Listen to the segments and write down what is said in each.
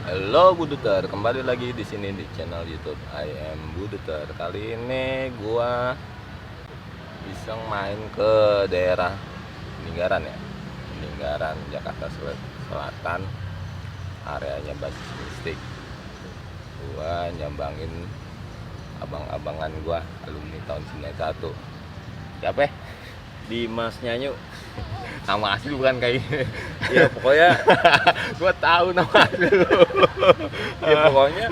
Halo Buduter, kembali lagi di sini di channel YouTube I am Buduter. Kali ini gua iseng main ke daerah Peninggaran ya. Peninggaran Jakarta Selatan, areanya basis mistik. Gua nyambangin abang-abangan gua alumni tahun 91. Siapa ya? Dimas Nyanyu. Nama asli bukan kayak Ya pokoknya gua tahu nama asli lu. pokoknya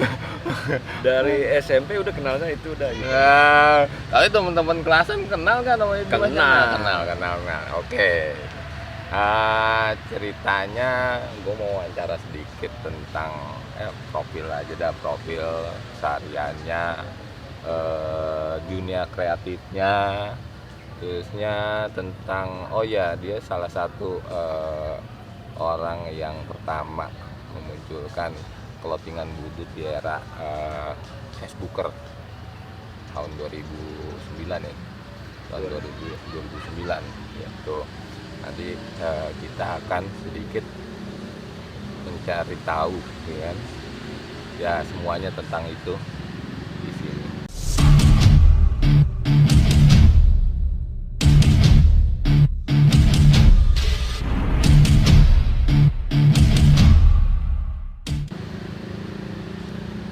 dari SMP udah kenalnya itu udah gitu. Nah, tapi teman-teman kelasan kenal kan sama itu? Kenal. Kenal. Oke. Ceritanya gue mau wawancara sedikit tentang profil aja dah, profil sehariannya, dunia kreatifnya, terusnya tentang dia salah satu orang yang pertama memunculkan clothingan budut di era Facebooker tahun 2009 ya, tahun 2009 gitu. Nanti kita akan sedikit mencari tahu, ya kan? Ya semuanya tentang itu di sini.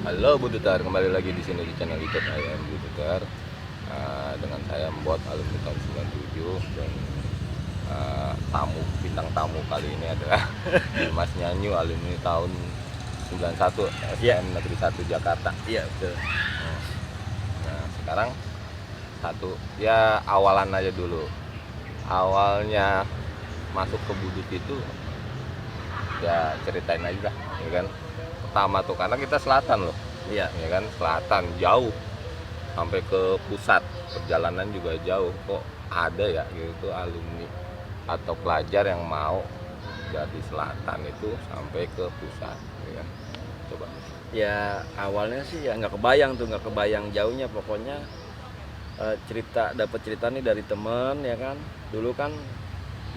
Halo Buduter, kembali lagi di sini di channel YouTube I am Buduter. Dengan saya Mbot, alumni tahun 97, dan bintang tamu kali ini adalah Dimas Nyanyu, alumni tahun 91 STM Negeri 1 Jakarta. Iya betul. Nah sekarang awalan aja dulu. Awalnya masuk ke budut itu ya ceritain aja lah, ya kan. Pertama tuh karena kita selatan loh, Iya. ya kan, selatan jauh sampai ke pusat, perjalanan juga jauh. Kok ada ya gitu alumni atau pelajar yang mau dari selatan itu sampai ke pusat, ya kan? Coba. Ya awalnya sih ya nggak kebayang jauhnya pokoknya. Dapat cerita nih dari temen ya kan. Dulu kan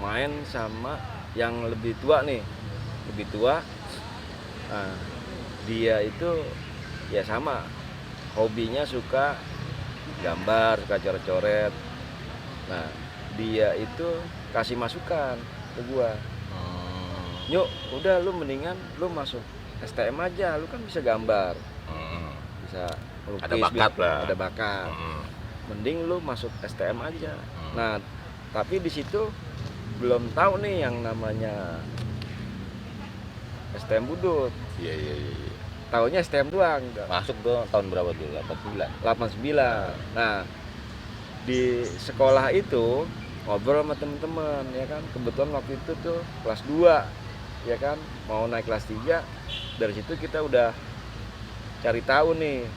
main sama yang lebih tua nih, lebih tua. Nah, dia itu ya sama hobinya suka gambar, suka coret-coret. Nah dia itu kasih masukan ke gua, Nyuk udah lu mendingan lu masuk STM aja, lu kan bisa gambar, bisa melukis, Ada bakat lah. ada bakat. Mending lu masuk STM aja. Nah tapi di situ belum tahu nih yang namanya STM budut. Iya. Taunya STM doang. Masuk tuh tahun berapa dulu? 89. 89. Nah, di sekolah itu ngobrol sama temen-temen ya kan. Kebetulan waktu itu tuh kelas 2 ya kan, mau naik kelas 3. Dari situ kita udah cari tahu nih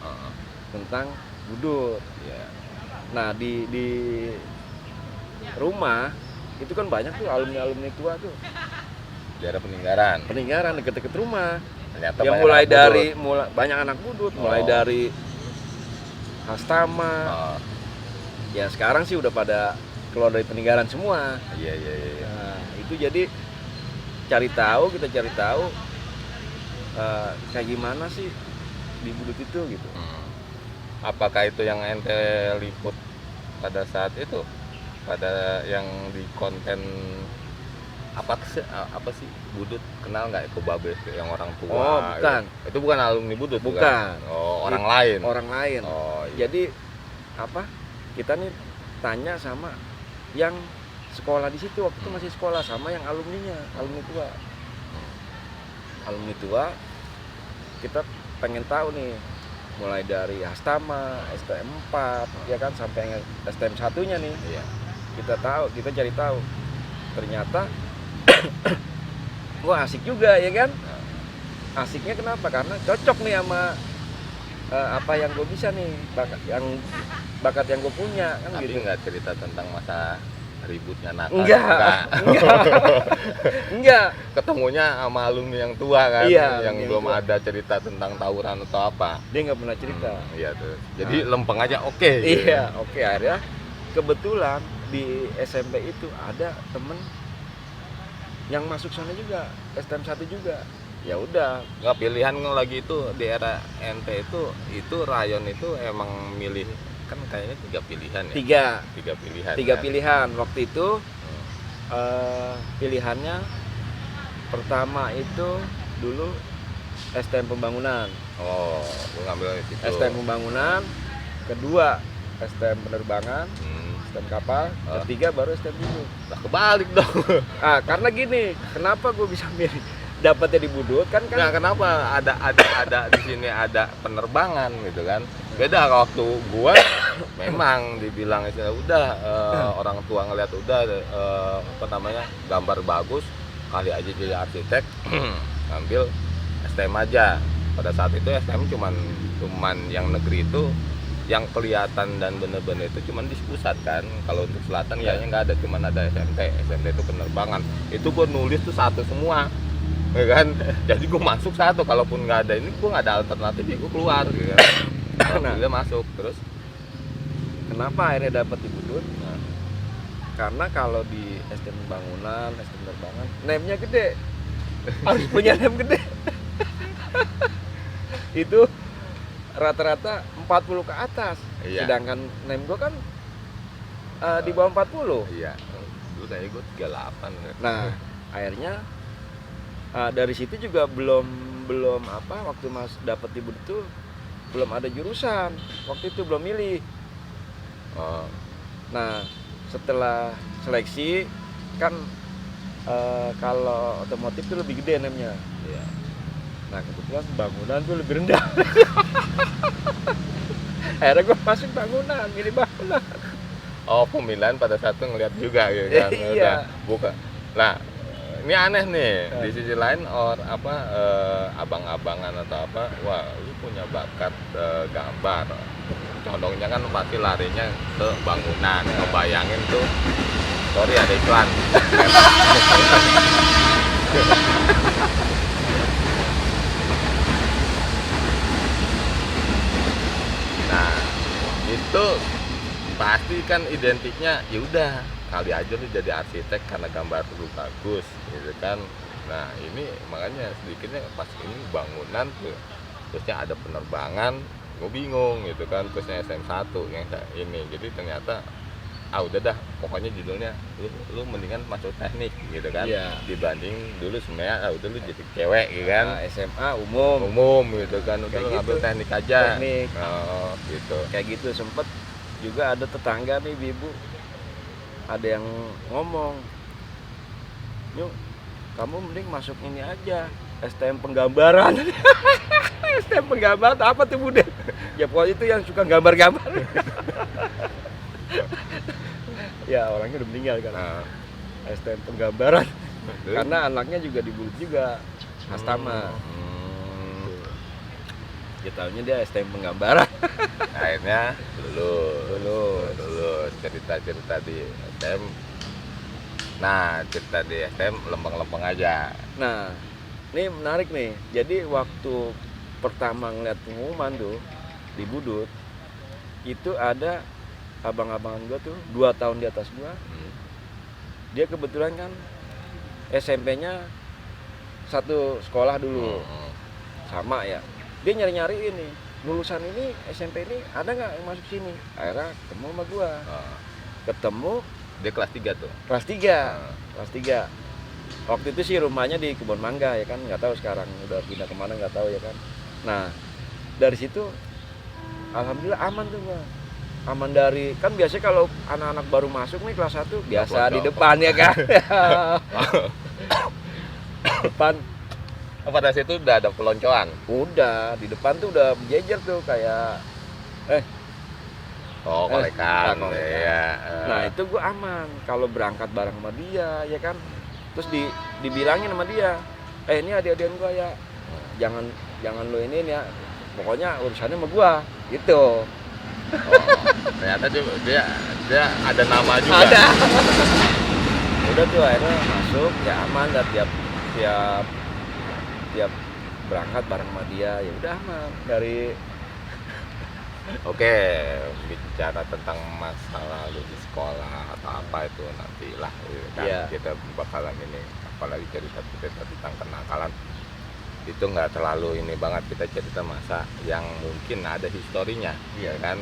tentang budut. Iya. Nah, di rumah itu kan banyak tuh alumni tua tuh. Daerah Peninggaran. Peninggaran deket-deket rumah. Ternyata Yang banyak mulai anak dari budut. banyak anak budut, mulai dari Hastama. Oh, Ya sekarang sih udah pada keluar dari Peninggaran semua. iya. Nah, itu jadi kita cari tahu kayak gimana sih di budut itu gitu. Apakah itu yang ente liput pada saat itu? Pada yang di konten apa sih budut, kenal nggak Eko Babe yang orang tua? Oh, bukan. Itu bukan alumni budut. Bukan. Oh, orang lain. Orang lain. Oh, iya. Jadi kita nih tanya sama yang sekolah di situ, waktu itu masih sekolah, sama yang alumni tua. Alumni tua kita pengen tahu nih, mulai dari Hastama, STM 4 ya kan, sampai yang STM 1-nya nih. Iya. Kita cari tahu. Ternyata wah asik juga ya kan. Asiknya kenapa? Karena cocok nih sama apa yang gue bisa nih, bakat yang gue punya kan. Tapi gitu. nggak cerita tentang masa ributnya nakal? Enggak. Ketemunya sama alumni yang tua kan, Iya, yang yang belum tua. ada cerita tentang tawuran atau apa. Dia nggak pernah cerita. Iya tuh. Jadi lempeng aja oke. Gitu. Iya, oke. Akhirnya kebetulan di SMP itu ada temen yang masuk sana juga, STM 1 juga. ya udah. Nggak pilihan lagi itu di era ente itu rayon itu emang milih kan kayaknya 3 pilihan ya. Tiga 3 pilihan. tiga kan? pilihan waktu itu. Hmm. Pilihannya pertama itu dulu STM pembangunan, Oh, lu ngambil itu. STM pembangunan, kedua STM penerbangan, Hmm. STM kapal, ketiga baru STM Budut. Lah kebalik dong. Karena gini, kenapa gue bisa milih dapatnya di Budut kan Nah, kenapa ada di sini ada penerbangan gitu kan? Beda waktu gua memang dibilang udah orang tua ngeliat udah apa namanya gambar bagus kali aja jadi arsitek ambil STM aja. Pada saat itu STM cuman yang negeri itu yang kelihatan dan bener-bener itu cuman di pusat kan. Kalau untuk selatan kayaknya nggak ada, cuman ada SMT itu penerbangan. Itu gua nulis tuh satu semua, ya kan? Jadi gue masuk satu, kalaupun nggak ada ini gue nggak ada alternatif ya gue keluar gitu kan. Nah, dia masuk terus. kenapa akhirnya dapat di Budut? Nah, karena kalau di STM pembangunan, STM penerbangan, name-nya gede, harus punya name gede. Itu rata-rata 40 ke atas, Iya. sedangkan name gue kan di bawah 40. Iya, dulu kayaknya gue 38 kan. Nah, akhirnya dari situ juga belum apa, waktu Mas dapat di Budut itu belum ada jurusan, waktu itu belum milih. Oh, Nah, setelah seleksi kan kalau otomotif itu lebih gede namanya. iya. Nah, kebetulan bangunan tuh lebih rendah. Akhirnya gue masuk bangunan, milih bangunan. Oh, pemilihan pada saat itu ngeliat juga gitu kan. Iya. Udah buka. Nah, ini aneh nih. Di sisi lain abang-abangan atau apa, wah, lu punya bakat gambar. Condongnya kan pasti larinya ke bangunan, ngebayangin tuh. Sorry ada iklan. Nah, itu pasti kan identiknya ya udah kali aja lu jadi arsitek karena gambar lu bagus gitu kan. Nah, ini makanya sedikitnya pas ini bangunan tuh terusnya ada penerbangan, gue bingung gitu kan, terusnya SM1 yang ini. Jadi ternyata udah dah pokoknya judulnya lu mendingan masuk teknik gitu kan. Iya. Dibanding dulu sebenarnya udah lu jadi cewek gitu kan. Nah, SMA umum Umum gitu kan, udah Kayak lu ngambil gitu. teknik aja. Teknik. Oh, gitu. kayak gitu. Sempet juga ada tetangga nih, ibu ada yang ngomong, "Nyuk, kamu mending masuk ini aja, STM penggambaran." STM penggambaran apa tuh Bude? Ya pokoknya itu yang suka gambar-gambar. Ya orangnya udah meninggal kan. Nah, STM penggambaran terus? karena anaknya juga di Budut juga, Astama. Ya tahunya dia STM penggambaran. Akhirnya lulus Lulus. cerita di STM. Nah, cerita di STM lempeng-lempeng aja. Nah, ini menarik nih. Jadi waktu pertama ngeliat pengumuman tuh di Budut, itu ada abang-abangan gua tuh 2 tahun di atas gua. Dia kebetulan kan SMP-nya satu sekolah dulu, sama ya. Dia nyari-nyari ini, lulusan ini SMP ini ada nggak yang masuk sini? Akhirnya ketemu sama gua. Ketemu Dia kelas 3 tuh. kelas 3. Kelas 3. Waktu itu sih rumahnya di Kebun Mangga ya kan, nggak tahu sekarang udah pindah kemana nggak tahu ya kan. Nah, dari situ alhamdulillah aman tuh gua. Aman dari, kan biasanya kalau anak-anak baru masuk nih kelas 1 biasa di depan ya kan. Depan Pada situ udah ada peloncoan. udah di depan tuh udah berjejer tuh kayak Kolekan. kolekan. Iya. Nah itu gue aman kalau berangkat bareng sama dia ya kan, terus dibilangin sama dia, ini adik-adikan gue ya, jangan lo ini ya, pokoknya urusannya sama gue gitu. Ternyata dia ada nama juga. Ada. Udah tuh akhirnya masuk ya aman, dan tiap berangkat bareng sama dia ya udah aman dari. Oke, bicara tentang masa lalu di sekolah atau apa itu nantilah kan Iya. kita bakalan ini apalagi cerita tentang kenakalan. itu nggak terlalu ini banget kita cerita masa yang mungkin ada historinya, ya kan,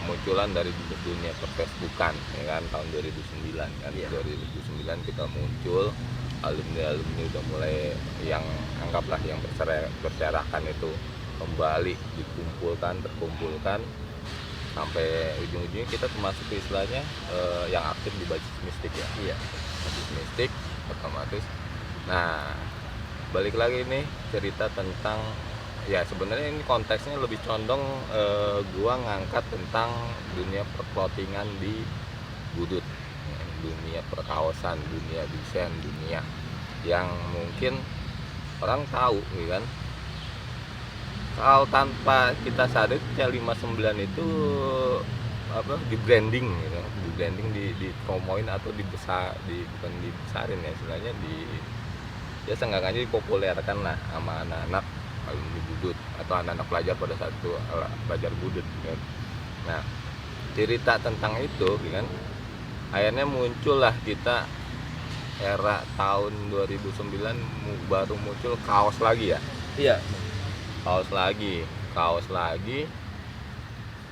kemunculan dari dunia Facebookan, ya kan, tahun 2009 kan. 2009 kita muncul, alumni udah mulai yang anggaplah yang berserakan itu kembali terkumpulkan sampai ujung-ujungnya kita termasuk istilahnya yang aktif di basis mistik ya. Basis mistik otomatis. Nah, balik lagi nih cerita tentang, ya sebenarnya ini konteksnya lebih condong gua ngangkat tentang dunia perclothingan di Budut, dunia perkaosan, dunia desain, dunia yang mungkin orang tahu, ya kan. Kalau tanpa kita sadar, C59 itu di branding gitu, di branding, di promoin atau bukan dibesarin ya, istilahnya ya seenggaknya dipopulerkan lah sama anak-anak alumni Budut atau anak-anak pelajar pada saat itu pelajar Budut gitu. Nah, cerita tentang itu kan akhirnya muncullah kita era tahun 2009 baru muncul kaos lagi ya. Iya. Kaos lagi.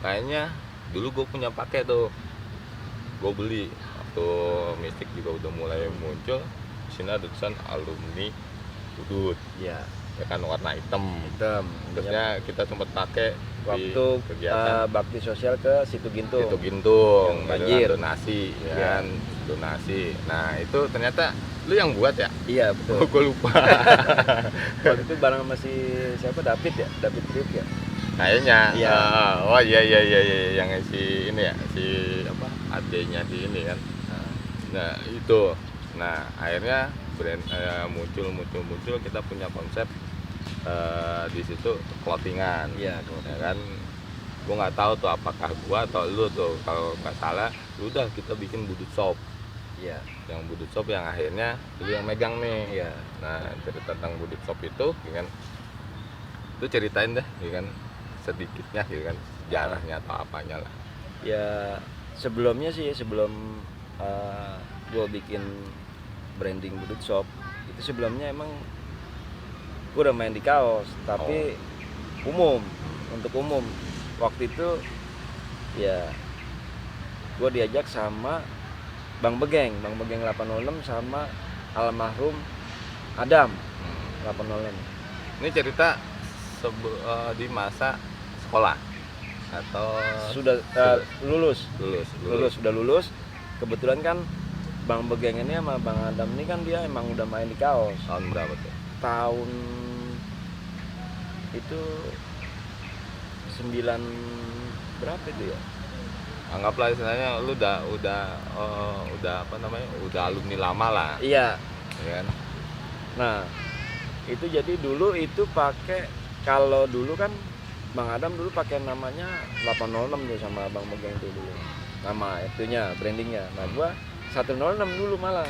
Kayaknya dulu gue punya pakai tuh. Gue beli waktu Mistik juga udah mulai muncul. Di sini ada tulisan alumni Budut. Iya. Ya kan, warna hitam. Terusnya kita sempat pakai waktu kegiatan bakti sosial ke Situ Gintung. Yang banjir. Donasi, ya kan, donasi. Nah, itu ternyata lu yang buat ya? Iya, betul. Gue lupa. Waktu itu bareng masih siapa, David Trip ya? Kayaknya. Iya. Oh iya, yang si ini ya, si apa? Adenya si ini kan. Nah, itu. Nah, akhirnya brand muncul kita punya konsep di situ clothingan. Iya, ya kan. Gue nggak tahu tuh apakah gua atau lu tuh, kalau nggak salah udah kita bikin Budut Shop. Iya. Yang Budut Shop yang akhirnya lu yang megang nih. Iya. Nah, cerita tentang Budut Shop itu, ya kan, lu ceritain deh, ya kan, sedikitnya, ya kan, sejarahnya atau apanya lah. Ya, sebelum gue bikin branding Budut Shop itu sebelumnya emang gue udah main di kaos, tapi untuk umum. Waktu itu ya gue diajak sama Bang Begeng 806 sama almarhum Adam 806. Ini cerita di masa sekolah atau sudah lulus. Sudah lulus. Kebetulan kan Bang Begeng ini sama Bang Adam ini kan dia emang udah main di kaos. Tahun berapa tuh? Tahun itu 9 berapa itu ya? Anggaplah istilahnya lu udah apa namanya? Udah alumni lama lah. Iya. Ya kan? Nah, itu jadi dulu itu pakai, kalau dulu kan Bang Adam dulu pakai namanya 806 tuh sama Bang Begeng itu dulu. Nama itunya, brandingnya. Nah, gua 106 dulu malah.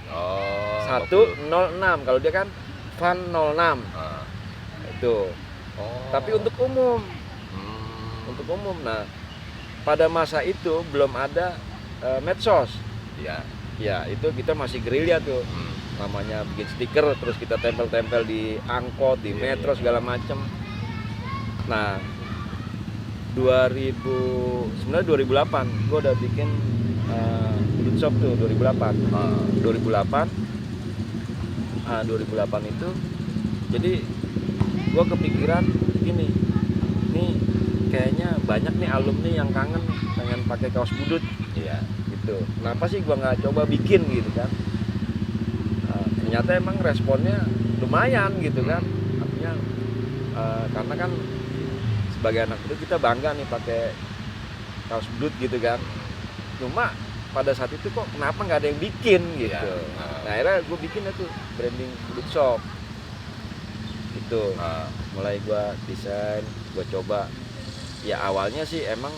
Oh. 106. Kalau dia kan Van 06. Itu. Oh. Tapi untuk umum. Untuk umum. Nah, pada masa itu belum ada medsos. Iya. Ya, itu kita masih gerilya tuh. Namanya bikin stiker, terus kita tempel-tempel di angkot, di metro, segala macem. Nah, 2008 gue udah bikin Budut Shop tuh 2008. 2008 itu jadi gue kepikiran gini, nih kayaknya banyak nih alumni yang pengen pakai kaos Budut. Iya. Gitu. Kenapa sih gue nggak coba bikin gitu kan? Ternyata emang responnya lumayan gitu kan. Artinya karena kan sebagai anak itu kita bangga nih pakai kaos Budut gitu kan. Cuma pada saat itu kok kenapa nggak ada yang bikin gitu. Iya. Nah, akhirnya gue bikin itu branding Budut Shop gitu. Mulai gue desain, gue coba. Ya awalnya sih emang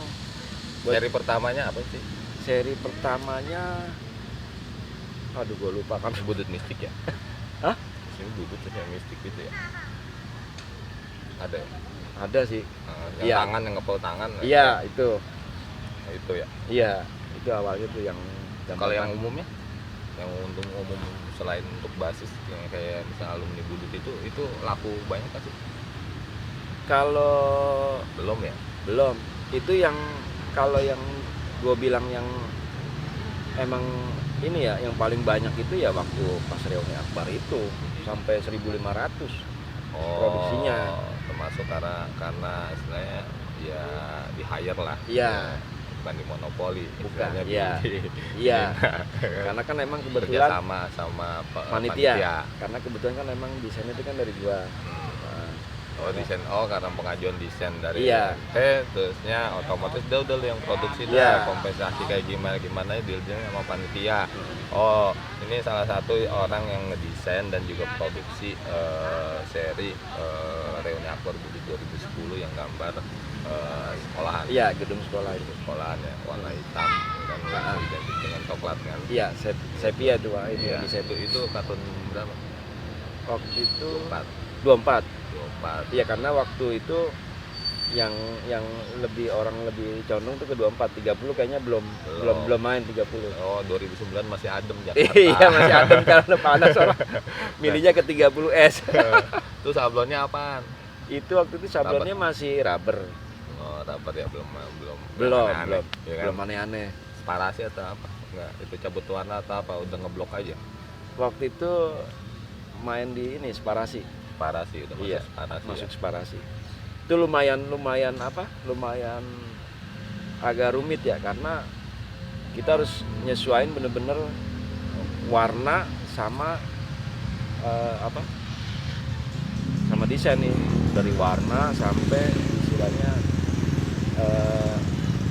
Seri pertamanya apa sih? Seri pertamanya aduh gue lupa kan. Budut Mistik ya? Hah? Ini Budut yang mistik gitu ya? Ada ya? Ada sih. Yang Iya. tangan, yang ngepel tangan. Iya, itu. Nah, itu ya. Iya, itu awalnya tuh yang Kalau yang umumnya? Yang untuk umum selain untuk basis yang kayak misalnya alumni Budut itu laku banyak kan sih? Kalau Belum ya? belum, itu yang kalau yang gue bilang yang emang ini ya yang paling banyak itu ya waktu pas reuni akbar itu sampai 1.500 produksinya. Termasuk karena istilahnya ya di hire lah. Iya. Bukan di monopoli. Bukan, istilahnya iya. Iya. Karena kan emang kebetulan sama panitia. Karena kebetulan kan emang desain itu kan dari gua. Nah, desain karena pengajuan desain dari Iya. terusnya otomatis udah yang produksi Iya. kompensasi kayak gimana dealnya sama panitia. Ini salah satu orang yang ngedesain dan juga produksi seri reuni akbar Budut 2010 yang gambar sekolahan. Iya, gedung sekolah itu. Sekolahan ya, warna hitam kan identik dengan coklat kan. Iya, sepia tuh Pak, ini Iya, di sepia. itu kartun berapa? Waktu itu 24. 24. Iya, karena waktu itu yang lebih orang lebih condong tuh ke 24, 30 kayaknya belum main 30. 2009 masih adem Jakarta. Iya, masih adem karena panas orang. Milihnya ke 30S. Itu sablonnya apaan? Itu waktu itu sablonnya masih rubber. Rubber ya belum Belum ya kan? belum aneh-aneh. Sparasi atau apa? Enggak, itu cabut warna atau apa? Udah ngeblok aja. Waktu itu main di ini Sparasi. Sparasi udah masuk Iya, Sparasi. masuk Sparasi. Itu lumayan agak rumit ya karena kita harus nyesuaiin bener-bener warna sama sama desain nih, dari warna sampai istilahnya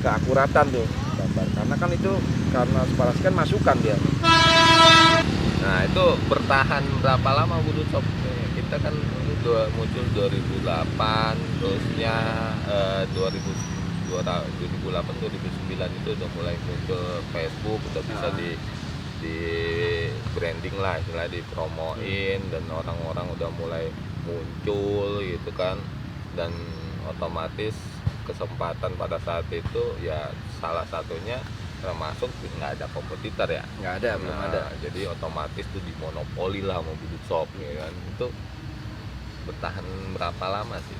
keakuratan tuh gambar, karena kan itu karena Sparasi kan masukan dia. Nah itu bertahan berapa lama Budut Shop? Kita kan muncul 2008, terusnya 2008 2009 itu udah mulai muncul Facebook, udah bisa di branding lah, istilah dipromoin dan orang-orang udah mulai muncul gitu kan, dan otomatis kesempatan pada saat itu ya salah satunya termasuk nggak ada kompetitor ya, Nggak ada, belum ada. jadi otomatis tuh dimonopoli lah sama Budut Shop ya kan. Itu bertahan berapa lama sih?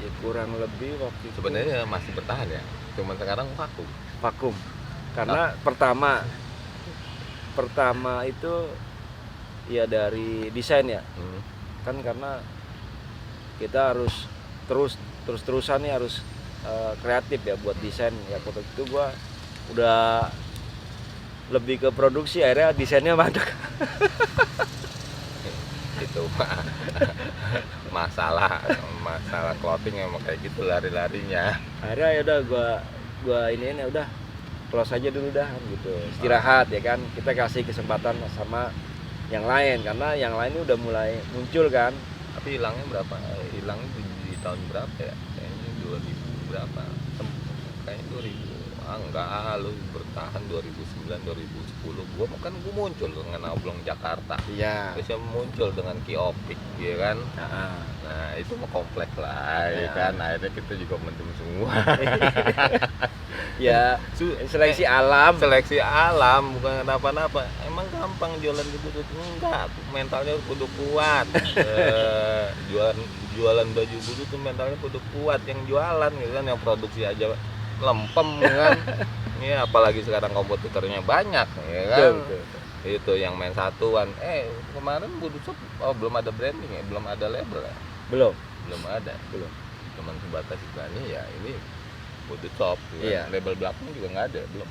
Ya kurang lebih waktu itu Sebenarnya masih bertahan ya, cuman sekarang vakum karena pertama itu ya dari desain ya. Kan karena kita harus terus-terusan nih harus kreatif ya buat desain ya. Waktu itu gua udah lebih ke produksi, akhirnya desainnya mandek. Itu masalah clothing emang kayak gitu larinya. Akhirnya ya udah gua ini udah close aja dulu dah gitu, istirahat ya kan, kita kasih kesempatan sama yang lain karena yang lain ini udah mulai muncul kan. Tapi hilangnya berapa? Hilangnya di tahun berapa ya? Kayaknya 2000 berapa? Kayaknya 2000. Enggak, lu bertahan 2009 2010. Gua muncul dengan Oblong Jakarta. Iya. Terus muncul dengan Kiopik ya kan. Nah, itu mah kompleks lah ya kan. Akhirnya kita juga mendem semua. Ya, seleksi alam bukan kenapa-napa. Emang gampang jualan di Budut? Enggak, mentalnya kudu kuat. Jualan baju Budut tuh mentalnya kudu kuat, yang jualan gitu kan, yang produksi aja lempem kan. Ya apalagi sekarang kompetitornya banyak ya kan. Betul. Itu yang main satuan. Kemarin Budut Shop belum ada branding ya, belum ada label ya. Belum Ada. Cuman sebatas iklannya ya ini Budut Shop ya. Iya. Label belakang juga nggak ada, belum.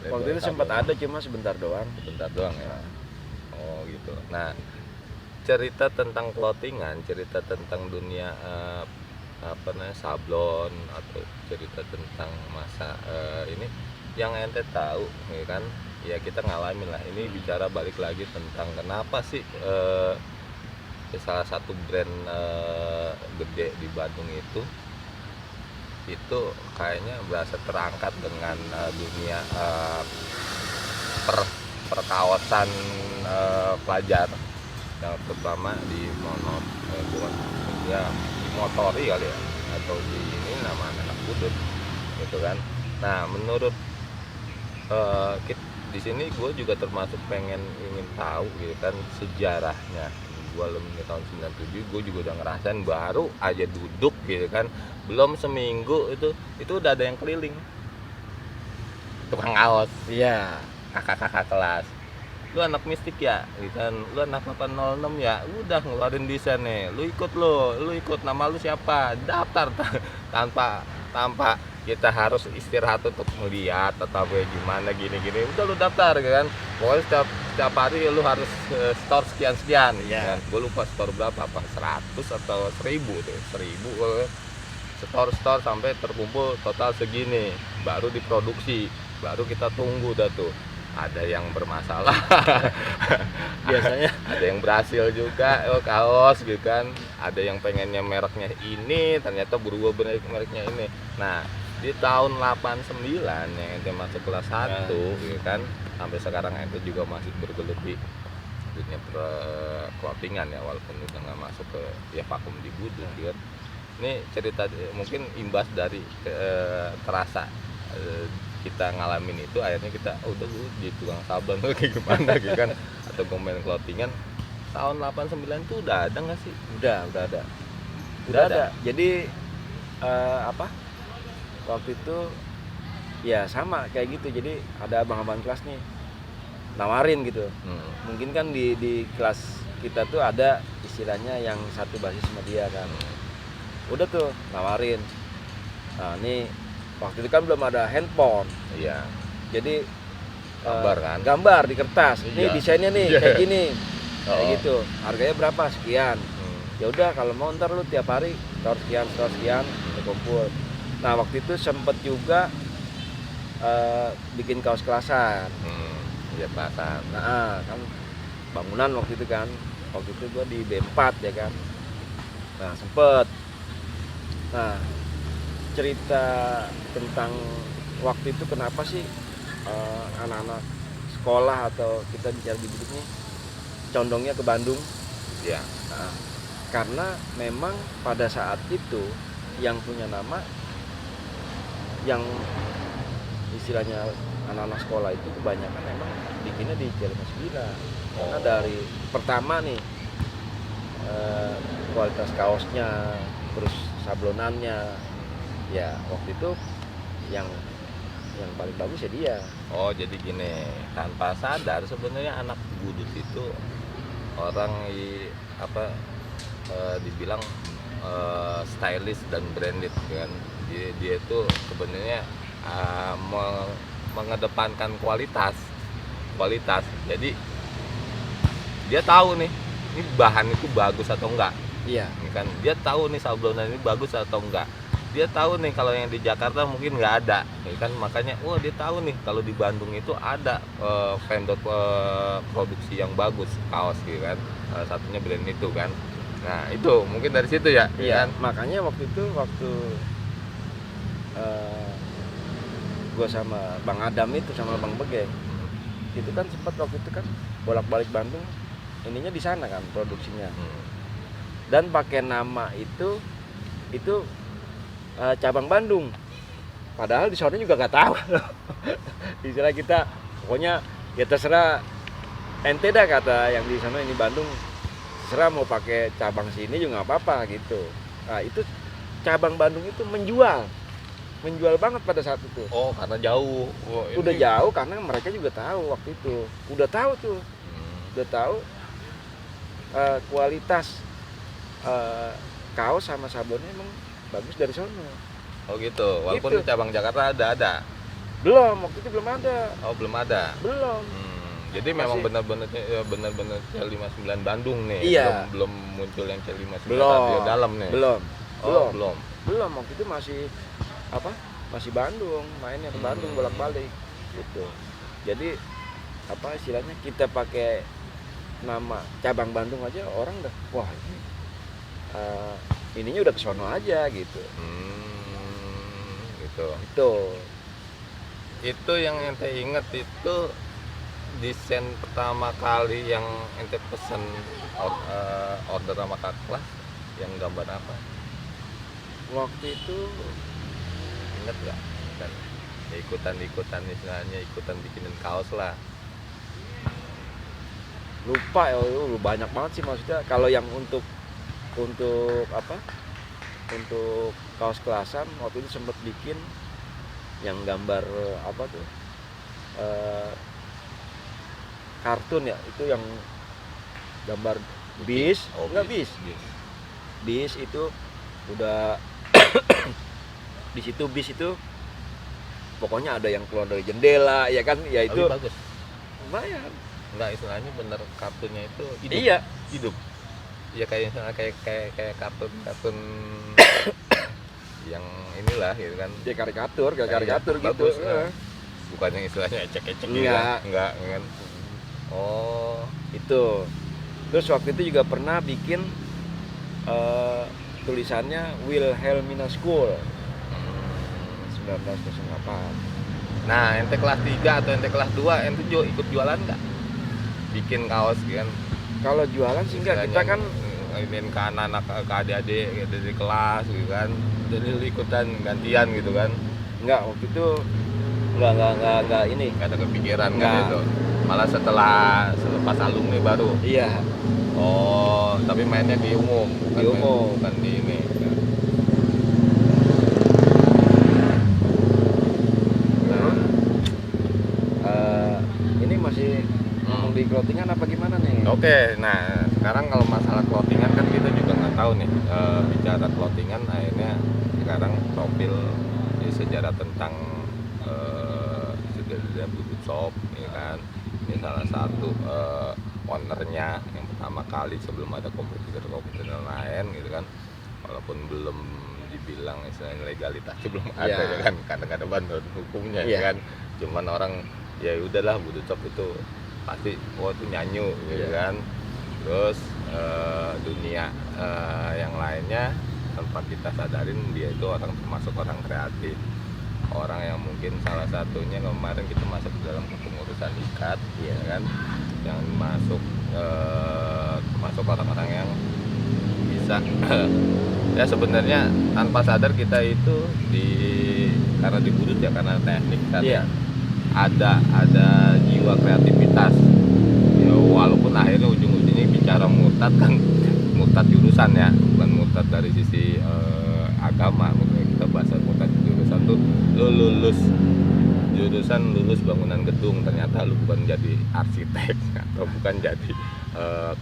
waktu itu sempat ada cuma sebentar doang Ya. Oh gitu. Nah, cerita tentang clothingan, cerita tentang dunia sablon, atau cerita tentang masa ini yang ente tahu ya kan, ya kita ngalamin lah. Ini bicara balik lagi tentang kenapa sih salah satu brand gede di Bandung itu kayaknya berasa terangkat dengan dunia perkawasan pelajar, yang terutama di motori kali ya, atau di ini nama anak Budut gitu kan. Nah menurut di sini gue juga termasuk ingin tahu gitu kan sejarahnya. Gue alumni tahun 97, gue juga udah ngerasain, baru aja duduk gitu kan, belum seminggu itu udah ada yang keliling tukang kaos, Iya. kakak-kakak kelas. Lu anak mistik ya, gitu kan, lu anak 806 ya, udah ngeluarin desain nih, lu ikut, nama lu siapa, daftar tanpa kita harus istirahat untuk melihat atau gimana gini udah lu daftar kan. Pokoknya setiap hari lu harus store sekian Iya. kan. Gue lupa store berapa, apa 100 atau 1000 tuh, 1000 store sampai terkumpul total segini, baru diproduksi, baru kita tunggu dah tuh. Ada yang bermasalah, Biasanya ada yang berhasil juga, kaos gitu kan, ada yang pengennya mereknya ini, ternyata berubah mereknya ini. Nah, di tahun 89 yang ente masuk kelas 1 gitu kan, sampai sekarang ente juga masih bergelut di dunia clothingan ya, walaupun udah nggak masuk ke ya vakum di budut gitu kan. Ini cerita mungkin imbas dari terasa kita ngalamin itu, akhirnya kita udah gue jadi tukang sablon kayak gimana gitu kan, atau gue main clothingan. Tahun 89 tuh udah ada nggak sih? udah ada. Jadi waktu itu ya sama kayak gitu. Jadi ada abang-abang kelas nih nawarin gitu. Mungkin kan di kelas kita tuh ada istilahnya yang satu basis sama dia kan. Udah tuh nawarin. Nah, ini waktu itu kan belum ada handphone. Iya. Jadi Gambar kan? Gambar di kertas. Ini Iya. desainnya nih Iya. kayak gini. Kayak Oh. gitu. Harganya berapa? Sekian. Ya udah, kalau mau ntar lu tiap hari store sekian kumpul. Nah, waktu itu sempet juga bikin kaos kelasan. Iya, pasar. Nah, kan bangunan waktu itu kan. Waktu itu gua di B4 ya kan. Nah, sempet. Nah, cerita tentang waktu itu kenapa sih anak-anak sekolah atau kita bicara di budut nih condongnya ke Bandung. Iya. Nah, karena memang pada saat itu yang punya nama, yang istilahnya anak-anak sekolah itu kebanyakan memang bikinnya di Cilemas Bila. Karena dari pertama nih kualitas kaosnya, terus sablonannya, ya waktu itu yang paling bagus ya dia. Oh, jadi gini, tanpa sadar sebenarnya anak budut itu orang dibilang stylish dan branded kan. Dia itu sebenarnya mengedepankan kualitas. Jadi dia tahu nih, ini bahan itu bagus atau enggak. Iya. Kan dia tahu nih sablonan ini bagus atau enggak. Dia tahu nih kalau yang di Jakarta mungkin nggak ada, ya kan, makanya dia tahu nih kalau di Bandung itu ada vendor produksi yang bagus kaos gitu kan, salah satunya brand itu kan. Nah itu mungkin dari situ ya. Iya. Kan? Makanya waktu itu gue sama Bang Adam itu sama Bang Begeng itu kan sempat waktu itu kan bolak-balik Bandung, ininya di sana kan produksinya. Dan pakai nama itu cabang Bandung, padahal di sana juga nggak tahu. Istilah kita pokoknya ya terserah ente dah, kata yang di sana, ini Bandung terserah mau pakai cabang sini juga nggak apa-apa gitu. Nah itu cabang Bandung itu menjual banget pada saat itu. Oh, karena jauh. Udah jauh karena mereka juga tahu waktu itu, udah tahu kualitas kaos sama sabunnya emang bagus dari sono. Oh gitu, walaupun Gitu. di cabang Jakarta ada. Belum, waktu itu belum ada. Oh, belum ada. Belum. Jadi memang Masih- benar-benar C59 Bandung nih. Iya. Belum muncul yang C59 Belum. Radio Dalam nih. Belum. Oh, belum. Belum, waktu itu masih Bandung, mainnya ke Bandung bolak-balik gitu. Jadi istilahnya kita pakai nama cabang Bandung aja orang udah wah ini ininya udah kesono aja gitu. Gitu. Itu Itu yang ente inget itu desain pertama kali yang ente pesen order sama kakak kelas yang gambar apa? waktu itu Ingat nggak? Kan Ya, ikutan istilahnya, ikutan bikinin kaos lah. Lupa ya, banyak banget sih maksudnya. Kalau yang untuk apa, untuk kaos kelasan waktu itu sempet bikin yang gambar apa tuh, eh, kartun ya, itu yang gambar bis. Oh, Enggak, bis itu udah di situ bis itu pokoknya ada yang keluar dari jendela ya kan, ya itu Tapi bagus. lumayan. Enggak, istilahnya bener kartunnya itu hidup. Iya, Hidup. Ya kayak misalnya kayak kartun yang inilah gitu kan. dia karikatur Kayak gitu. bagus, nah. Bukan yang istilahnya ecek-ecek gitu Enggak. Enggak kan. Oh, Itu. Terus waktu itu juga pernah bikin tulisannya Wilhelmina School 1908. nah, ente kelas 3 atau ente kelas 2, ente ikut jualan nggak? Bikin kaos kan? Kalau jualan sih enggak, kita kan ingin ke anak-anak, ke adik-adik dari kelas gitu kan. Jadi lu ikutan gantian gitu kan. enggak, waktu itu enggak ini. Nggak ada kepikiran kan Nggak. itu. Malah selepas alumni baru. Iya, Oh, tapi mainnya di umum. Di umum. Bukan di ini. nah ini masih ngomong di clothingan apa gimana nih? Oke, nah sekarang kalau masalah clothingan kan kita juga nggak tahu nih, bicara clothingan akhirnya sekarang profil ya, sejarah tentang sejarah Bubut Shop ya kan. Ini salah satu ownernya yang pertama kali sebelum ada komputer lain gitu kan, walaupun belum dibilang istilahnya legalitasnya belum ada Iya. ya kan, karena nggak ada bantuan hukumnya Iya. ya kan. Cuman orang ya udahlah Bubut Shop itu pasti itu nyanyu gitu Iya. kan. Terus dunia yang lainnya tanpa kita sadarin dia itu orang, termasuk orang kreatif, orang yang mungkin salah satunya kemarin kita masuk dalam kepengurusan IKAT ya kan, yang masuk termasuk orang-orang yang bisa ya sebenarnya tanpa sadar kita itu karena dibudut ya, karena teknik kan Iya. ada jiwa kreativitas ya, walaupun akhirnya ujung-ujungnya bicara murtad kan, murtad jurusan ya, bukan murtad dari sisi agama. Makanya kita bahasa murtad jurusan tuh lu lulus bangunan gedung, ternyata lu bukan jadi arsitek atau bukan jadi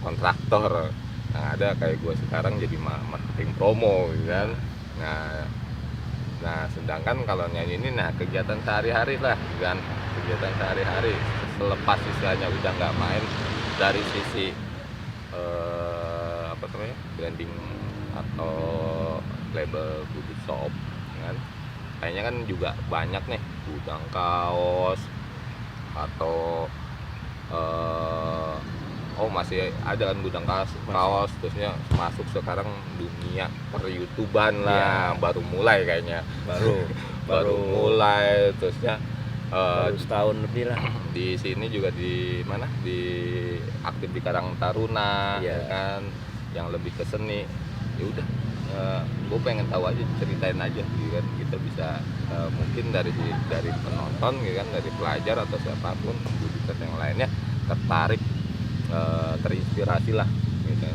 kontraktor. Nah, ada kayak gue sekarang jadi marketing promo gitu kan. Nah sedangkan kalau nyanyi ini, nah kegiatan sehari-hari lah kan, kegiatan sehari-hari selepas istilahnya udah nggak main dari sisi apa namanya, branding atau label Bubut Shop kan, kayaknya kan juga banyak nih gudang kaos atau masih ada kan gudang kaos terusnya masuk sekarang dunia per YouTubean lah. Iya. Baru mulai kayaknya baru baru mulai terusnya baru setahun lebih lah. di sini juga di mana, di aktif di Karang Taruna Iya. ya kan, yang lebih ke seni. Ya udah, gue pengen tahu aja, ceritain aja gitu kan, kita bisa mungkin dari penonton gitu kan, dari pelajar atau siapapun budikat yang lainnya tertarik, terinspirasi lah gitu.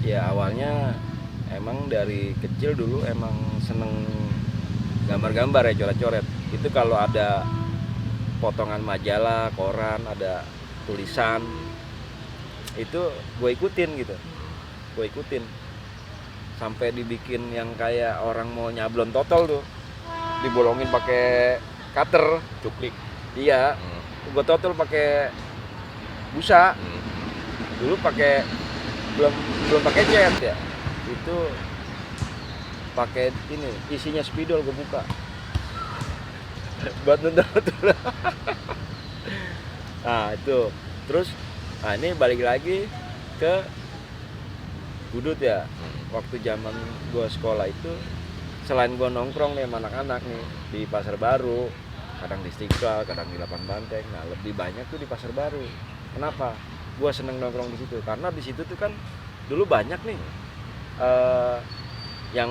Ya awalnya emang dari kecil dulu emang seneng gambar-gambar ya, coret-coret. Itu kalau ada potongan majalah, koran, ada tulisan, itu gue ikutin gitu. Gue ikutin sampai dibikin yang kayak orang mau nyablon totol tuh, dibolongin pakai cutter. Cuklik. Iya, gue totol pakai busa. Dulu belum pakai cat ya, itu pakai ini, isinya spidol gue buka buat nonton. Nah itu terus, nah ini balik lagi ke budut ya. Waktu zaman gue sekolah itu, selain gue nongkrong nih sama anak-anak nih di Pasar Baru, kadang di Istiqlal, kadang di Lapan Banteng. Nah lebih banyak tuh di Pasar Baru. Kenapa gue seneng nongkrong di situ? Karena di situ tuh kan dulu banyak nih yang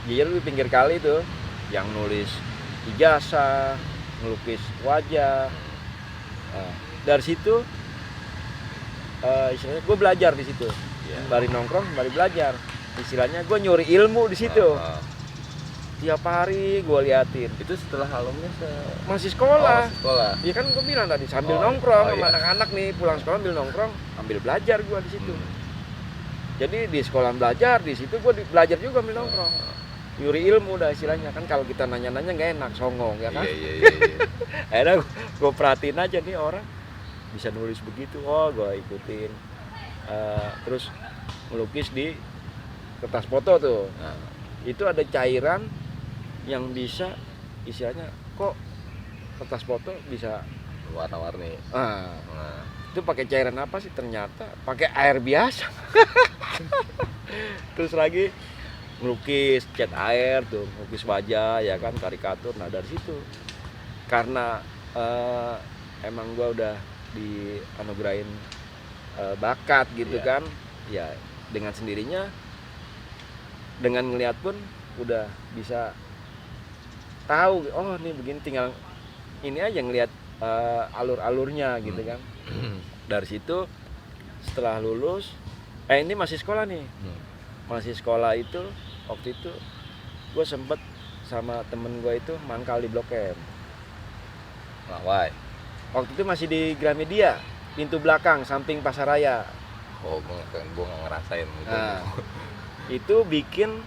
di pinggir kali tuh yang nulis ijazah, ngelukis wajah. Nah, dari situ istilahnya gue belajar di situ. Iya. Sembari nongkrong, sembari belajar. Istilahnya gue nyuri ilmu di situ. Tiap hari gue liatin. Itu setelah alumni Masih sekolah. masih sekolah. Iya kan gue bilang tadi sambil Oh, nongkrong oh, sama iya. anak-anak nih, pulang sekolah sambil nongkrong, ambil belajar gue di situ. Hmm. Jadi di sekolah belajar, di situ gue belajar juga ambil nongkrong. Nyuri ilmu dah istilahnya kan, kalau kita nanya-nanya nggak enak, songong ya kan. Iya. Akhirnya gue perhatiin aja nih orang bisa nulis begitu, oh gue ikutin. Terus melukis di kertas foto tuh. Nah, Itu ada cairan yang bisa istilahnya kok kertas foto bisa warna-warni. nah, Nah, itu pakai cairan apa sih? Ternyata pakai air biasa. Terus lagi melukis cat air tuh, melukis wajah ya kan, karikatur. Nah dari situ karena emang gua udah dianugerahin bakat gitu Iya. kan, ya dengan sendirinya dengan ngeliat pun udah bisa tahu, oh nih begini, tinggal ini aja ngeliat alur-alurnya gitu kan. Dari situ setelah lulus, ini masih sekolah nih, masih sekolah itu waktu itu gue sempet sama temen gue itu mangkal di Blok M. Lawai. Waktu itu masih di Gramedia, pintu belakang samping Pasaraya. Oh, gue nggak ngerasain gitu. Nah, itu bikin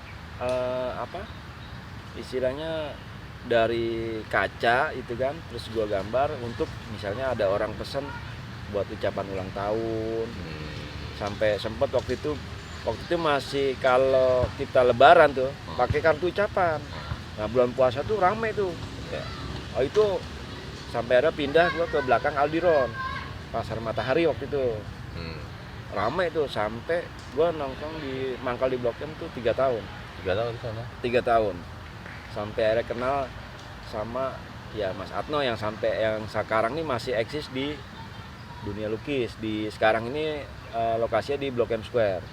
istilahnya dari kaca itu kan, terus gua gambar untuk misalnya ada orang pesen buat ucapan ulang tahun. Sampai sempet waktu itu masih kalau kita lebaran tuh pakai kartu ucapan. Nah bulan puasa tuh rame tuh ya. Oh itu sampai ada pindah gua ke belakang Aldiron, Pasar Matahari waktu itu. Rame tuh sampai gua nongkrong di mangkal di Blok M tuh 3 tahun. 3 tahun di sana. 3 tahun. Sampai akhirnya kenal sama ya Mas Atno yang sampai yang sekarang ini masih eksis di dunia lukis. Di sekarang ini lokasinya di Blok M Square.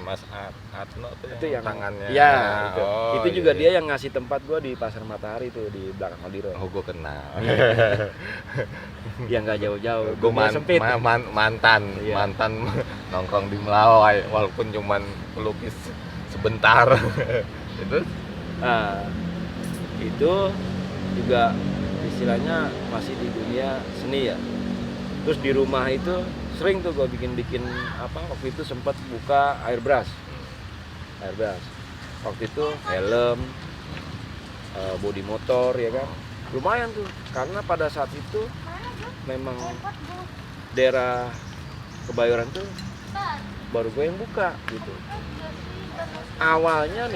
Mas Atno tuh Itu yang tangannya. Ya, itu. Oh, Itu juga iya. dia yang ngasih tempat gua di Pasar Matahari tuh di belakang Aldiron. Oh, gue kenal. Yang nggak jauh-jauh. Gue Dunia sempit. mantan Iya. mantan nongkrong di Melawai walaupun cuman pelukis sebentar. Itu Nah, itu juga istilahnya masih di dunia seni ya. Terus di rumah itu sering tuh gue bikin waktu itu sempat buka airbrush. Waktu itu helm, bodi motor ya kan, lumayan tuh karena pada saat itu memang daerah Kebayoran tuh baru gue yang buka gitu. Awalnya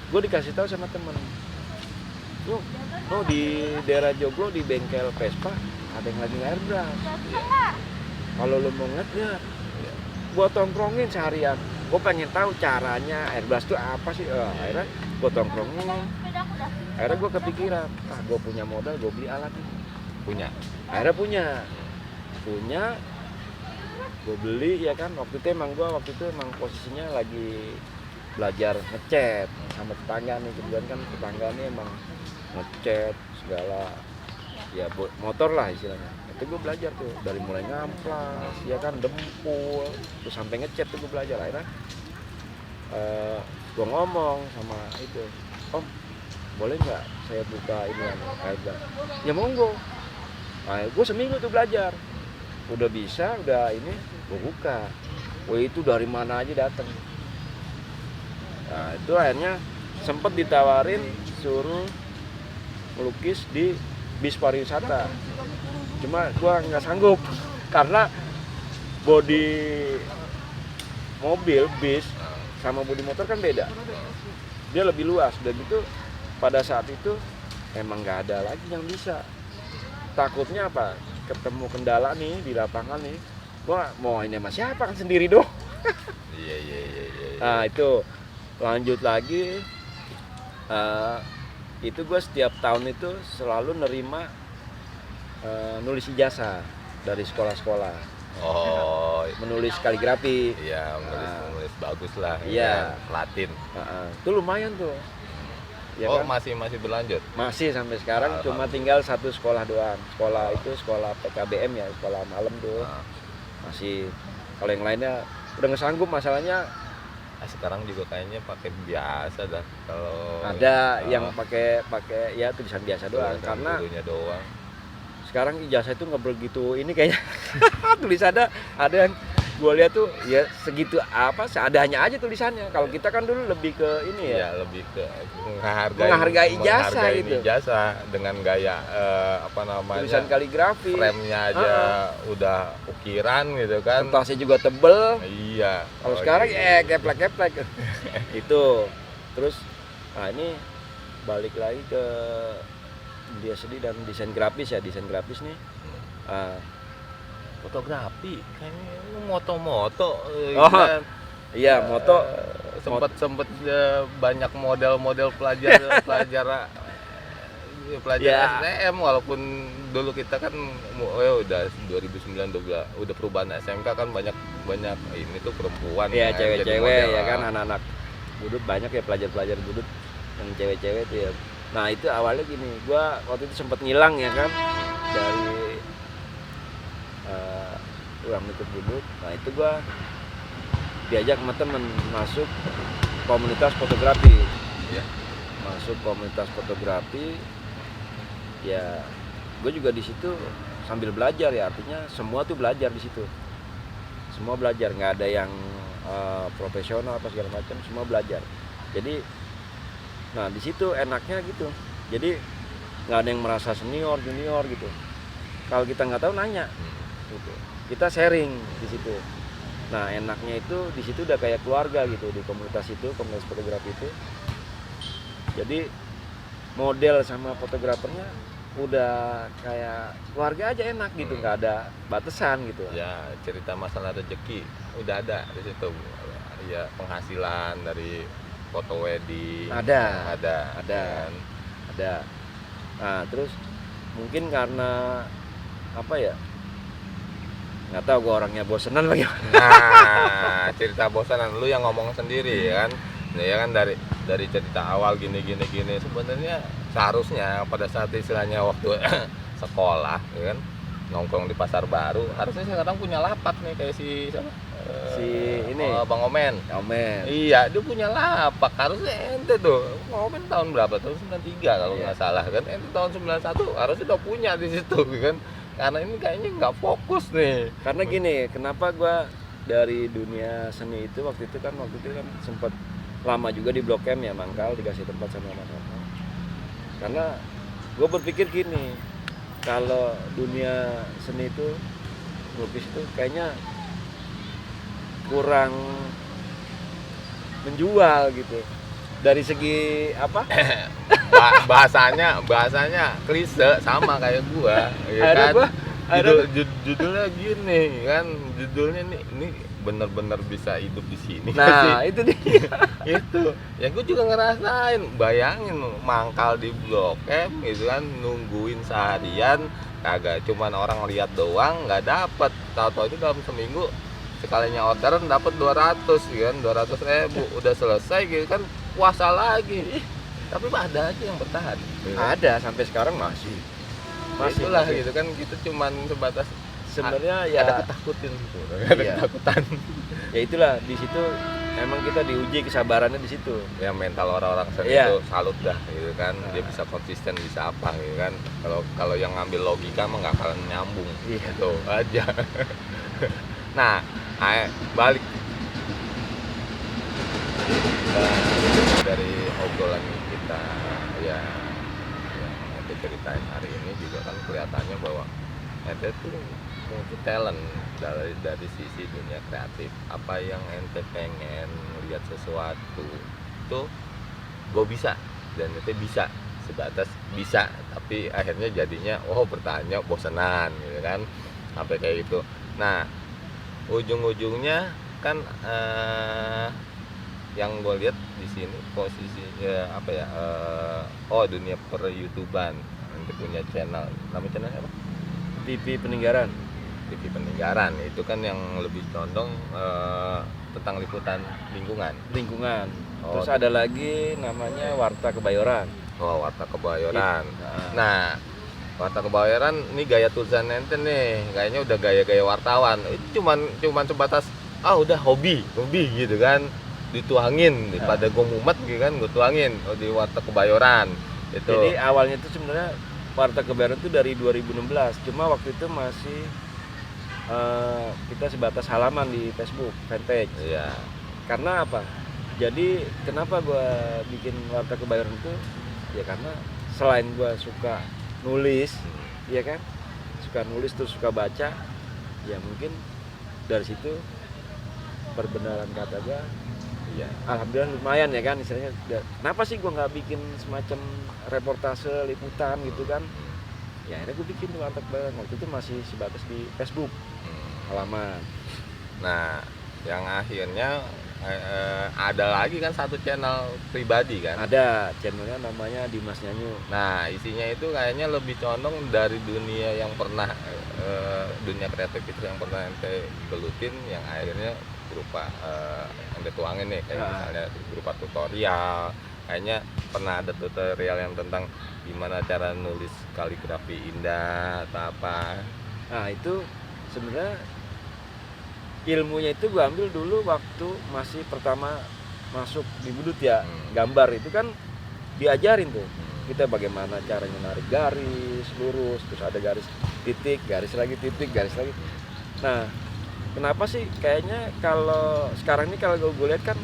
gue dikasih tahu sama temen, lu di daerah Joglo di bengkel Vespa ada yang lagi airbrush. Kalau lu mau ngejar, gue tongkrongin seharian. Gue pengen tahu caranya airbrush itu apa sih. Akhirnya gue tongkrongin. Akhirnya gue kepikiran, gue punya modal, gue beli alat ini. Akhirnya punya, gue beli ya kan. Waktu itu emang posisinya lagi belajar ngecat sama tetangga nih, kebetulan kan tetangga nih emang ngecat segala ya motor lah istilahnya. Itu gue belajar tuh dari mulai ngamplas ya kan, dempul terus sampai ngecat tuh gue belajar. Akhirnya gue ngomong sama itu, Om boleh nggak saya buka ini airbrush? Ya monggo. Nah, gue seminggu tuh belajar, udah bisa, udah ini gue buka. Itu dari mana aja datang. Nah itu akhirnya sempet ditawarin suruh melukis di bis pariwisata, cuma gua nggak sanggup karena bodi mobil bis sama bodi motor kan beda, dia lebih luas. Dan gitu pada saat itu emang nggak ada lagi yang bisa. Takutnya apa, ketemu kendala nih di lapangan nih, gua mau ini sama siapa, kan sendiri dong. Iya. Nah itu lanjut lagi, itu gue setiap tahun itu selalu nerima nulis ijazah dari sekolah-sekolah. Oh, Menulis kaligrafi. iya, menulis bagus lah. Iya. Ya, Latin. Itu lumayan tuh. Ya Oh, kan? masih berlanjut. Masih sampai sekarang, cuma tinggal satu sekolah doang. Sekolah itu sekolah PKBM ya, sekolah malam tuh. Nah, Masih, kalau yang lainnya udah nggak sanggup, masalahnya sekarang juga kayaknya pakai biasa dah kalau ada yang pakai ya tulisan biasa doang, karena gurunya doang. sekarang ijazah itu nggak begitu ini kayaknya. Tulisannya ada yang gue lihat tuh ya segitu apa seadanya aja tulisannya. Kalau kita kan dulu lebih ke ini ya, Lebih ke menghargai ijazah gitu. Ijazah dengan gaya apa namanya? Tulisan kaligrafi. Frame-nya aja udah ukiran gitu kan. Kertasnya juga tebel. Iya. Kalau sekarang keplek-keplek. Itu. Terus nah ini balik lagi ke dia sedih dan desain grafis ya, desain grafis nih. Fotografi kayaknya lu moto-moto Iya, moto sempet banyak model-model pelajar STM, walaupun dulu kita kan udah 2009 udah perubahan SMK kan banyak ini tuh perempuan ya, yang jadi cewek-cewek model. ya kan, anak-anak budut banyak ya, pelajar-pelajar budut yang cewek-cewek tuh ya. Nah itu awalnya gini, gua waktu itu sempat ngilang ya kan dari ruang lingkup budut. Nah itu gua diajak sama temen masuk komunitas fotografi. Iya. Masuk komunitas fotografi ya, gue juga di situ sambil belajar ya, artinya semua tuh belajar di situ, semua belajar, nggak ada yang profesional apa segala macam, semua belajar. Jadi nah di situ enaknya gitu, jadi nggak ada yang merasa senior junior gitu. Kalau kita nggak tahu nanya gitu, kita sharing di situ. Nah enaknya itu di situ udah kayak keluarga gitu, di komunitas itu, komunitas fotografi itu. Jadi model sama fotografernya udah kayak keluarga aja, enak gitu, nggak ada batasan gitu. Ya, cerita masalah rezeki udah ada di situ. Ya, penghasilan dari foto wedding Ada. kan? Ada. Nah terus mungkin karena apa ya, nggak tahu gue orangnya bosenan bagaimana. Nah, cerita bosanan lu yang ngomong sendiri ya kan. Nah, ya kan dari cerita awal gini sebenarnya seharusnya pada saat istilahnya waktu sekolah ya kan, nongkrong di pasar baru, harusnya sekarang punya lapak nih kayak si siapa? Bang Omen. Iya, dia punya lapak. Harusnya ente tuh. Omen tahun berapa? Tahun 93 kalau nggak salah kan. Ente tahun 91 harusnya udah punya di situ kan. Karena ini kayaknya nggak fokus nih. Karena gini, kenapa gue dari dunia seni itu waktu itu kan sempat lama juga di Blok M ya, mangkal, dikasih tempat sama Mas Arno. Karena gue berpikir gini, kalau dunia seni itu, lukis itu kayaknya kurang menjual gitu. Dari segi apa? bahasanya klise sama kayak gua, ya kan? Judulnya gini kan, judulnya ini bener-bener bisa hidup di sini. Nah itu dia. Itu ya, gue juga ngerasain. Bayangin mangkal di Blok M gitu kan, nungguin seharian, kagak cuman orang lihat doang, nggak dapet. Tahu-tahu itu dalam seminggu sekalinya orderan dapat 200 kan, 200.000 udah selesai gitu kan, puasa lagi. Tapi ada aja yang bertahan. Ada sampai sekarang masih. Itulah gitu kan, kita cuman sebatas sebenarnya ya ada ketakutan gitu. Ada ketakutan. Ya itulah, di situ emang kita diuji kesabarannya di situ. Ya mental orang-orang seni itu salut dah gitu kan. Dia bisa konsisten, bisa apa gitu kan. Kalau yang ngambil logika mah nggak akan nyambung. Itu aja. Nah, balik dari obrolan kita ya, yang ente ceritain hari ini juga kan kelihatannya bahwa ente tuh mungkin talent dari sisi dunia kreatif. Apa yang ente pengen lihat sesuatu itu gue bisa, dan ente bisa sebatas bisa, tapi akhirnya jadinya bertanya bosenan gitu kan, sampai kayak gitu. Nah ujung-ujungnya kan yang gue lihat di sini posisinya apa ya, dunia per YouTubean, nanti punya channel, nama channelnya apa? TV Peninggaran. TV Peninggaran. Itu kan yang lebih condong tentang liputan lingkungan. Oh, Terus ada lagi namanya Warta Kebayoran. Oh, Warta Kebayoran. Nah, Nah, Warta Kebayoran ini gaya tulisan enten nih, kayaknya udah gaya-gaya wartawan. Itu cuman sebatas udah hobi gitu kan, dituangin pada gue mumet gitu kan, gue tuangin di Warta Kebayoran itu. jadi awalnya itu sebenarnya Warta Kebayoran itu dari 2016. Cuma waktu itu masih kita sebatas halaman di Facebook fanpage. Iya. Karena apa? Jadi kenapa gue bikin Warta Kebayoran itu? Ya karena selain gue suka nulis, ya kan, suka nulis terus suka baca, ya mungkin dari situ perbenaran kata gue, ya alhamdulillah lumayan ya kan, istilahnya. Kenapa sih gue nggak bikin semacam reportase liputan gitu kan? Ya akhirnya gue bikin Warta Kebayoran. Waktu itu masih sebatas di Facebook halaman. Nah, yang akhirnya ada lagi kan satu channel pribadi kan. Ada channelnya namanya Dimas Nyanyu. Nah, isinya itu kayaknya lebih condong dari dunia yang pernah dunia kreatif itu yang pernah ente gelutin, yang akhirnya berupa ente tuangin nih, kayak misalnya berupa tutorial. Kayaknya pernah ada tutorial yang tentang gimana cara nulis kaligrafi indah atau apa. Nah itu sebenarnya ilmunya itu gue ambil dulu waktu masih pertama masuk di Budut ya. Gambar itu kan diajarin tuh kita bagaimana caranya narik garis lurus, terus ada garis titik, garis lagi titik, garis lagi. Nah kenapa sih kayaknya kalau sekarang ini kalau gue lihat kan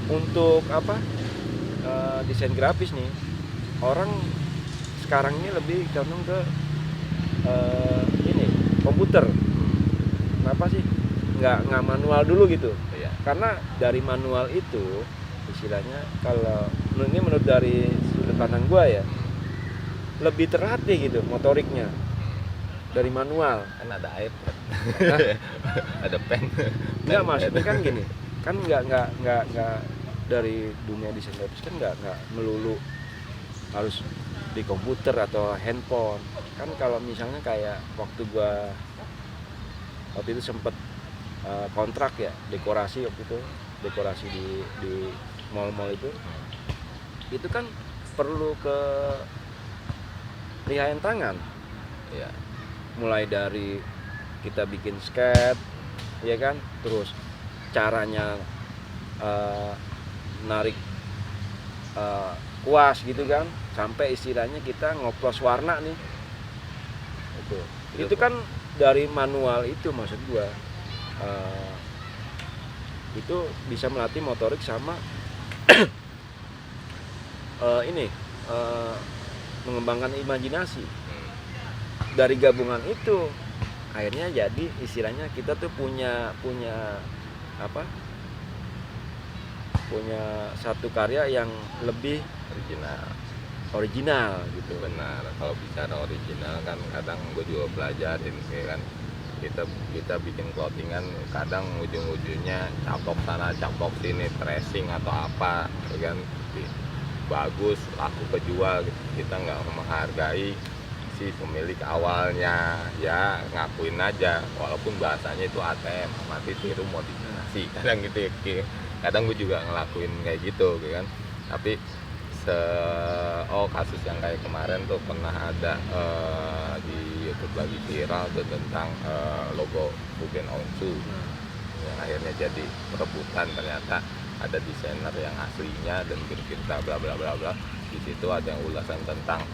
untuk apa desain grafis nih, orang sekarang ini lebih condong ke ini komputer. Kenapa sih nggak manual dulu gitu? Iya. Karena dari manual itu istilahnya, kalau ini menurut dari sudut pandang gue ya, lebih terlatih gitu motoriknya dari manual. Kan ada iPad. Ada pen. Nggak, maksudnya kan gini, kan nggak dari dunia desain grafis kan nggak melulu harus di komputer atau handphone. Kan kalau misalnya kayak waktu itu sempet kontrak ya, dekorasi waktu itu, dekorasi di mall-mall itu kan perlu ke lihaian tangan. Iya. Mulai dari kita bikin sketch, ya kan, terus caranya narik kuas gitu kan, sampai istilahnya kita ngoplos warna nih. Itu kan dari manual itu, maksud gua itu bisa melatih motorik sama mengembangkan imajinasi. Dari gabungan itu akhirnya jadi istilahnya kita tuh punya satu karya yang lebih original gitu. Benar, kalau bicara original kan kadang gue juga pelajarin ya kan, kita bikin clothingan kadang ujung-ujungnya caplok sana caplok sini, tracing atau apa ya kan, bagus laku kejual gitu. Kita nggak menghargai si pemilik awalnya, ya ngakuin aja walaupun bahasanya itu ATM, mati tiru modifikasi, kadang gitu ya. Kadang gue juga ngelakuin kayak gitu kan. Tapi kasus yang kayak kemarin tuh pernah ada di YouTube lagi viral tuh tentang logo Bugen Onsu yang akhirnya jadi perebutan. Ternyata ada desainer yang aslinya dan kita bla bla bla bla. Di situ ada yang ulasan tentang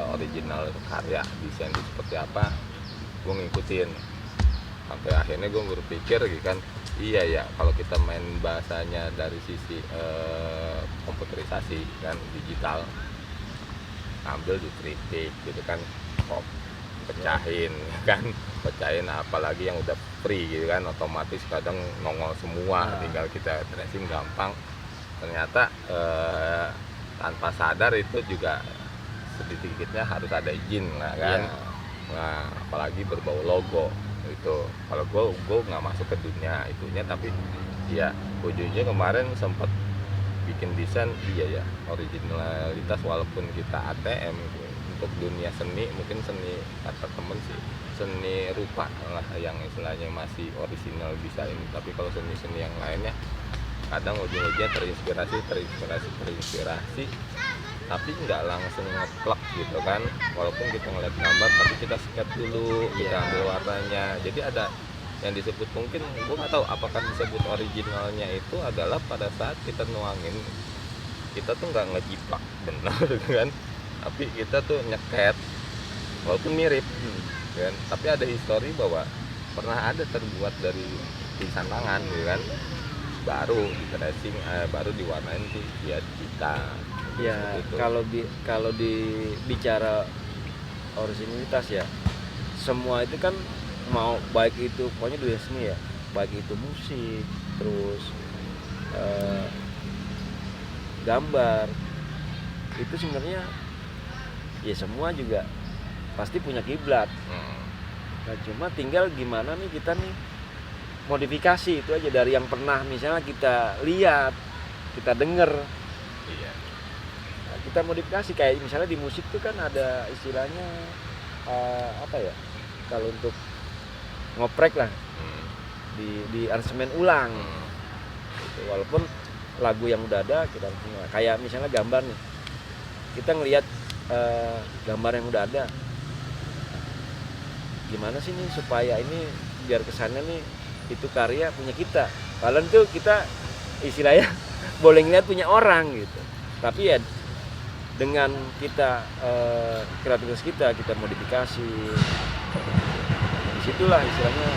original karya desain itu seperti apa. Gue ngikutin sampai akhirnya gue berpikir gitu kan, iya ya, kalau kita main bahasanya dari sisi komputerisasi kan, digital, ambil dikritik gitu kan, kok pecahin kan, pecahin apalagi yang udah free gitu kan, otomatis kadang nongol semua, tinggal kita tracing gampang. Ternyata tanpa sadar itu juga sedikit-sedikitnya harus ada izin lah kan. Nah, apalagi berbau logo itu, kalau gue nggak masuk ke dunia itunya, tapi ya ujungnya kemarin sempat bikin desain, iya ya, originalitas walaupun kita ATM gitu. Untuk dunia seni, mungkin seni kata temen sih seni rupa lah yang istilahnya masih orisinal bisa ini. Tapi kalau seni-seni yang lainnya kadang ujung-ujungnya terinspirasi tapi nggak langsung ngeplek gitu kan, walaupun kita ngeliat gambar tapi kita sketch dulu, kita ambil warnanya. Jadi ada yang disebut, mungkin gue nggak tahu apakah disebut originalnya itu adalah pada saat kita nuangin, kita tuh nggak ngejiplak benar kan, tapi kita tuh nyeket walaupun mirip kan, tapi ada histori bahwa pernah ada terbuat dari tulisan tangan gitu kan, baru di tracing, baru diwarnain tuh ya kita. Ya, kalau bicara originalitas ya, semua itu kan mau baik itu pokoknya dunia seni ya, baik itu musik, terus gambar, itu sebenarnya ya semua juga pasti punya kiblat. Nah, cuma tinggal gimana nih kita nih modifikasi itu aja dari yang pernah misalnya kita lihat, kita denger. Kita modifikasi kayak misalnya di musik tuh kan ada istilahnya apa ya, kalau untuk ngoprek lah di aransemen ulang gitu. Walaupun lagu yang udah ada kita aransemen, kayak misalnya gambar nih, kita ngelihat gambar yang udah ada, gimana sih nih supaya ini biar kesannya nih itu karya punya kita, padahal tuh kita istilahnya boleh ngeliat punya orang gitu. Tapi ya dengan kita kreativitas kita modifikasi, disitulah istilahnya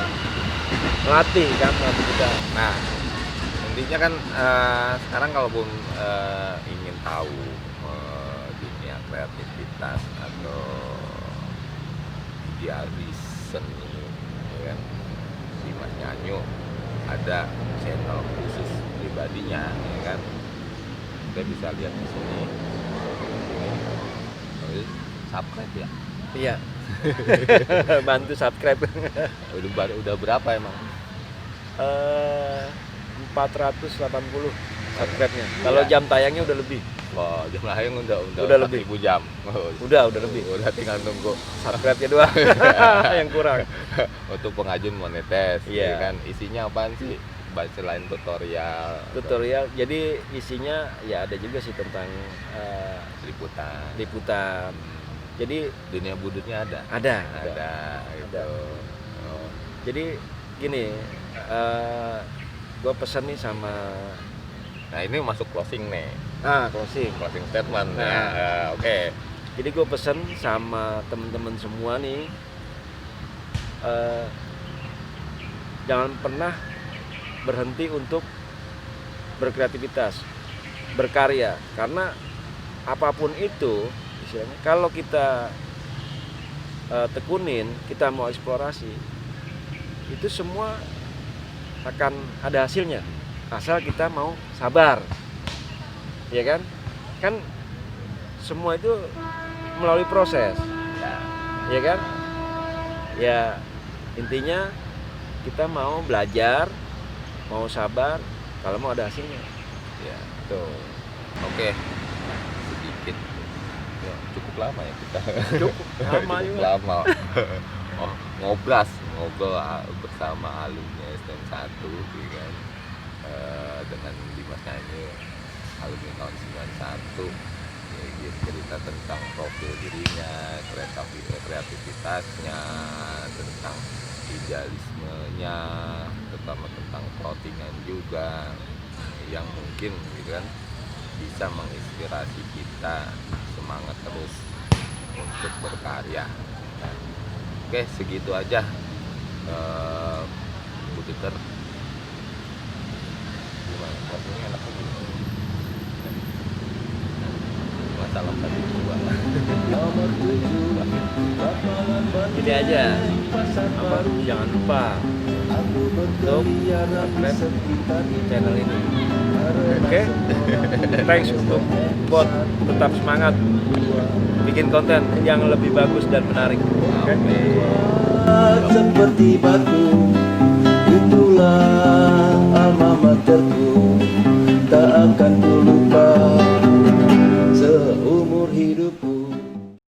melatih kita. Nah, intinya kan sekarang kalaupun ingin tahu dunia kreativitas atau idealis seni, ya kan, si Mas Nyanyo ada channel khusus pribadinya, ya kan, kita bisa lihat di sini. Subscribe ya? Iya. Bantu subscribe. Udah berapa emang? 480 subscribe-nya. Kalau jam tayangnya udah lebih. Wah, jam tayang udah lebih 1000 jam. Udah lebih. Udah tinggal nunggu Subscribe-nya doang yang kurang. Untuk pengajuan monetes, Iya. ya kan. Isinya apaan sih? Selain tutorial. Jadi isinya ya ada juga sih tentang liputan. Jadi dunia budutnya ada gitu. Oh. Jadi gini, gue pesan nih sama, nah ini masuk closing nih. Closing Statement. Oke. Jadi gue pesan sama teman-teman semua nih, jangan pernah berhenti untuk berkreativitas, berkarya, karena apapun itu istilahnya, kalau kita tekunin, kita mau eksplorasi, itu semua akan ada hasilnya, asal kita mau sabar, ya kan? Kan semua itu melalui proses, ya kan? Ya intinya kita mau belajar, mau sabar, kalau mau ada hasilnya. Ya, tuh. Oke. Sedikit. Ya, cukup lama ya kita. Cukup lama. Oh, ngobrol bersama alumni STM 1 gitu kan. Dengan Dimas Nyanyo, alumni tahun 91. Ya, dia cerita tentang profil dirinya, kreativitasnya, tentang idealismenya, terutama tentang plottingan juga, yang mungkin gitu kan bisa menginspirasi kita semangat terus untuk berkarya. Oke, segitu aja. Bu Diter, gimana? Rasanya enak lagi. Masalah tadi dua. Ini aja, jangan lupa untuk subscribe channel ini. Oke? Thanks untuk buat tetap semangat bikin konten yang lebih bagus dan menarik. Oke? Seperti batu, itulah